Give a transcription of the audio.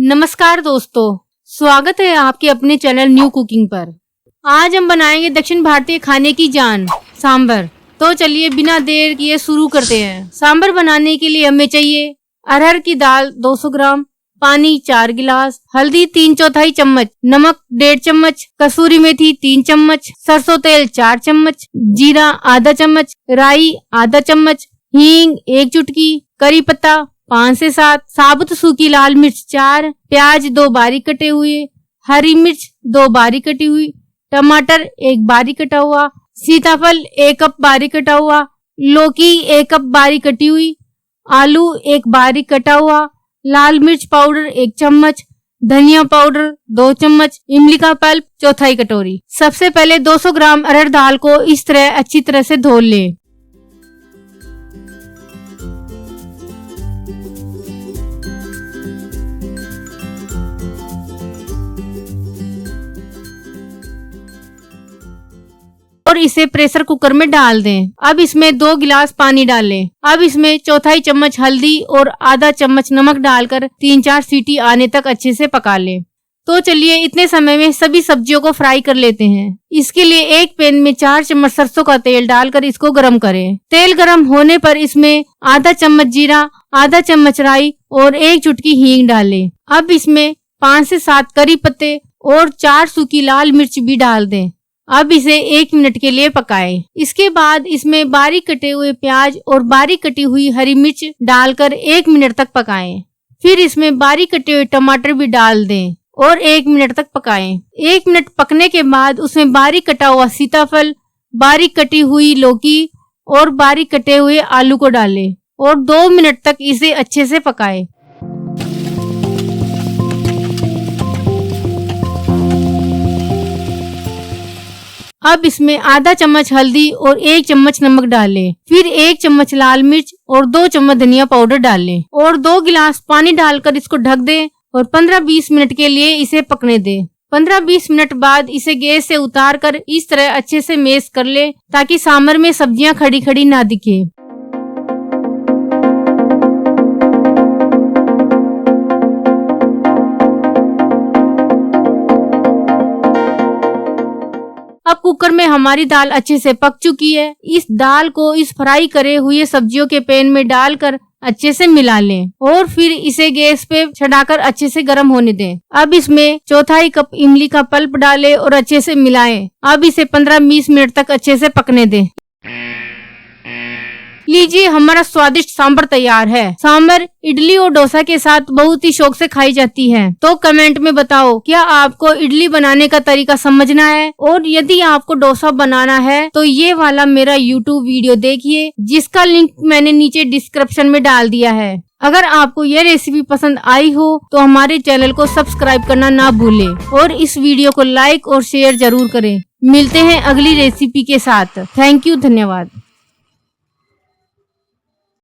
नमस्कार दोस्तों, स्वागत है आपके अपने चैनल न्यू कुकिंग पर। आज हम बनाएंगे दक्षिण भारतीय खाने की जान सांभर। तो चलिए बिना देर किए शुरू करते हैं। सांभर बनाने के लिए हमें चाहिए अरहर की दाल 200 ग्राम, पानी 4 गिलास, हल्दी 3/4 चम्मच, नमक 1.5 चम्मच, कसूरी मेथी 3 चम्मच, सरसों तेल 4 चम्मच, जीरा आधा चम्मच, राई आधा चम्मच, हींग 1 चुटकी, करी पत्ता 5 से 7, साबुत सूखी लाल मिर्च 4, प्याज 2 बारीक कटे हुए, हरी मिर्च 2 बारीक कटी हुई, टमाटर 1 बारीक कटा हुआ, सीताफल 1 कप बारीक कटा हुआ, लौकी 1 कप बारीक कटी हुई, आलू 1 बारीक कटा हुआ, लाल मिर्च पाउडर 1 चम्मच, धनिया पाउडर 2 चम्मच, इमली का पल्प 1/4 कटोरी। सबसे पहले 200 ग्राम अरहर दाल को इस तरह अच्छी तरह से धो लें। और इसे प्रेशर कुकर में डाल दें। अब इसमें 2 गिलास पानी डालें। अब इसमें 1/4 चम्मच हल्दी और आधा चम्मच नमक डालकर 3-4 सीटी आने तक अच्छे से पका लें। तो चलिए इतने समय में सभी सब्जियों को फ्राई कर लेते हैं। इसके लिए एक पैन में 4 चम्मच सरसों का तेल डालकर इसको गरम करें। तेल गरम होने पर इसमें आधा चम्मच जीरा, आधा चम्मच राई और 1 चुटकी हींग डालें। अब इसमें 5 से 7 करी पत्ते और 4 सूखी लाल मिर्च भी डाल दें। अब इसे 1 मिनट के लिए पकाएं। इसके बाद इसमें बारीक कटे हुए प्याज और बारीक कटी हुई हरी मिर्च डालकर 1 मिनट तक पकाएं। फिर इसमें बारीक कटे हुए टमाटर भी डाल दें और 1 मिनट तक पकाएं। 1 मिनट पकने के बाद उसमें बारीक कटा हुआ सीताफल, बारीक कटी हुई लौकी और बारीक कटे हुए आलू को डालें और 2 मिनट तक इसे अच्छे से पकाएं। अब इसमें आधा चम्मच हल्दी और 1 चम्मच नमक डालें। फिर 1 चम्मच लाल मिर्च और 2 चम्मच धनिया पाउडर डालें और 2 गिलास पानी डालकर इसको ढक दें और 15-20 मिनट के लिए इसे पकने दें। 15-20 मिनट बाद इसे गैस से उतारकर इस तरह अच्छे से मैश कर ले ताकि सांभर में सब्जियां खड़ी खड़ी ना दिखे। अब कुकर में हमारी दाल अच्छे से पक चुकी है। इस दाल को इस फ्राई करे हुए सब्जियों के पैन में डालकर अच्छे से मिला लें और फिर इसे गैस पे चढ़ाकर अच्छे से गर्म होने दें। अब इसमें 1/4 कप इमली का पल्प डालें और अच्छे से मिलाएं। अब इसे 15-20 मिनट तक अच्छे से पकने दें। लीजिए हमारा स्वादिष्ट सांभर तैयार है। सांभर इडली और डोसा के साथ बहुत ही शौक से खाई जाती है। तो कमेंट में बताओ क्या आपको इडली बनाने का तरीका समझना है, और यदि आपको डोसा बनाना है तो ये वाला मेरा YouTube वीडियो देखिए जिसका लिंक मैंने नीचे डिस्क्रिप्शन में डाल दिया है। अगर आपको ये रेसिपी पसंद आई हो तो हमारे चैनल को सब्सक्राइब करना ना भूलें और इस वीडियो को लाइक और शेयर जरूर करें। मिलते हैं अगली रेसिपी के साथ। थैंक यू, धन्यवाद।